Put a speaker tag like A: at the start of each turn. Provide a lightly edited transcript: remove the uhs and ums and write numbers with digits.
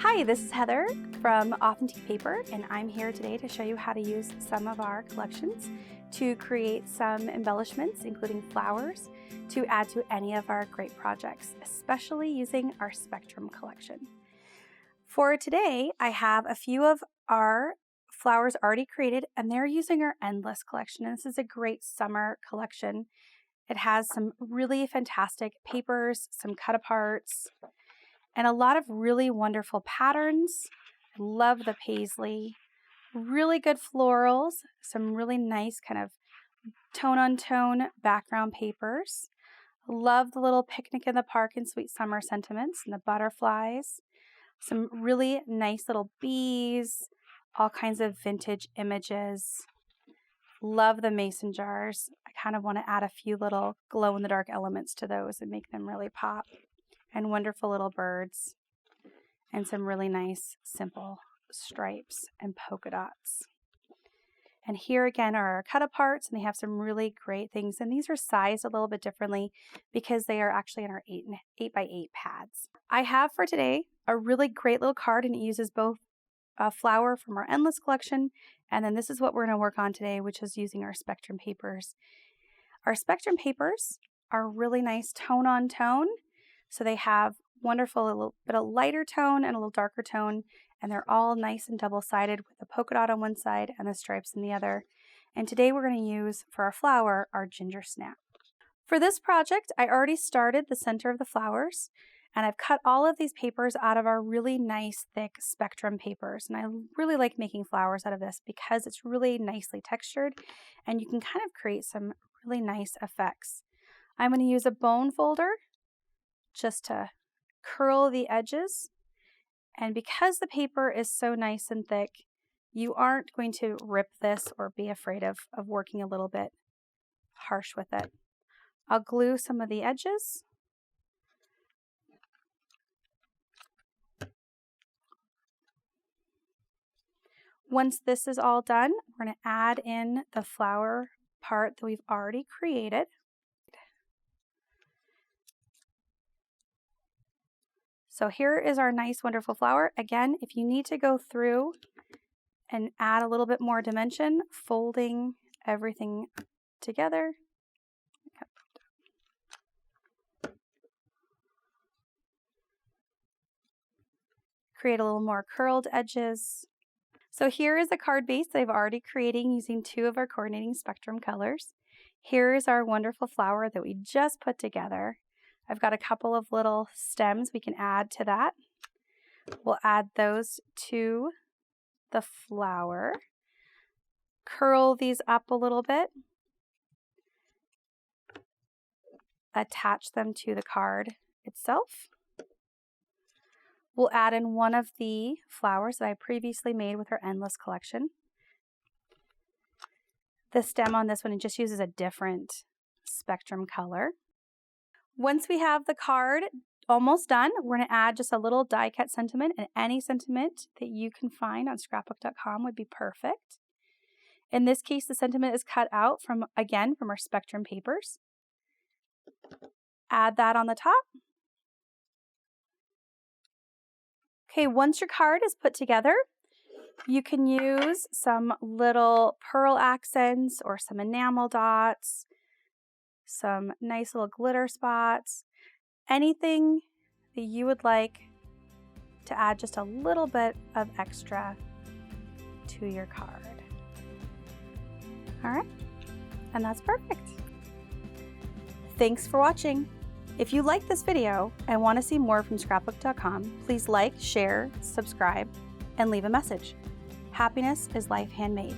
A: Hi, this is Heather from Authentique Paper, and I'm here today to show you how to use some of our collections to create some embellishments, including flowers, to add to any of our great projects, especially using our Spectrum collection. For today, I have a few of our flowers already created, and they're using our Endless collection. And this is a great summer collection. It has some really fantastic papers, some cut aparts, and a lot of really wonderful patterns. I love the paisley, really good florals, some really nice kind of tone-on-tone background papers. Love the little picnic in the park and sweet summer sentiments and the butterflies. Some really nice little bees, all kinds of vintage images. Love the mason jars. I kind of want to add a few little glow-in-the-dark elements to those and make them really pop. And wonderful little birds. And some really nice, simple stripes and polka dots. And here again are our cut aparts, and they have some really great things. And these are sized a little bit differently because they are actually in our 8x8 pads. I have for today a really great little card, and it uses both a flower from our Endless collection, and then this is what we're going to work on today, which is using our Spectrum papers. Our Spectrum papers are really nice tone on tone, so they have wonderful, a little bit of lighter tone and a little darker tone, and they're all nice and double-sided with a polka dot on one side and the stripes in the other. And today we're going to use, for our flower, our ginger snap. For this project, I already started the center of the flowers, and I've cut all of these papers out of our really nice thick Spectrum papers. And I really like making flowers out of this because it's really nicely textured and you can kind of create some really nice effects. I'm going to use a bone folder just to curl the edges. And because the paper is so nice and thick, you aren't going to rip this or be afraid of working a little bit harsh with it. I'll glue some of the edges. Once this is all done, we're going to add in the flower part that we've already created. So here is our nice, wonderful flower. Again, if you need to go through and add a little bit more dimension, folding everything together. Create a little more curled edges. So here is a card base that I've already created using two of our coordinating Spectrum colors. Here is our wonderful flower that we just put together. I've got a couple of little stems we can add to that. We'll add those to the flower. Curl these up a little bit. Attach them to the card itself. We'll add in one of the flowers that I previously made with our Endless collection. The stem on this one, it just uses a different Spectrum color. Once we have the card almost done, we're going to add just a little die cut sentiment, and any sentiment that you can find on Scrapbook.com would be perfect. In this case, the sentiment is cut out from our Spectrum papers. Add that on the top. Okay, once your card is put together, you can use some little pearl accents or some enamel dots, some nice little glitter spots, anything that you would like to add just a little bit of extra to your card. All right, and that's perfect. Thanks for watching. If you like this video and want to see more from Scrapbook.com, please like, share, subscribe, and leave a message. Happiness is life handmade.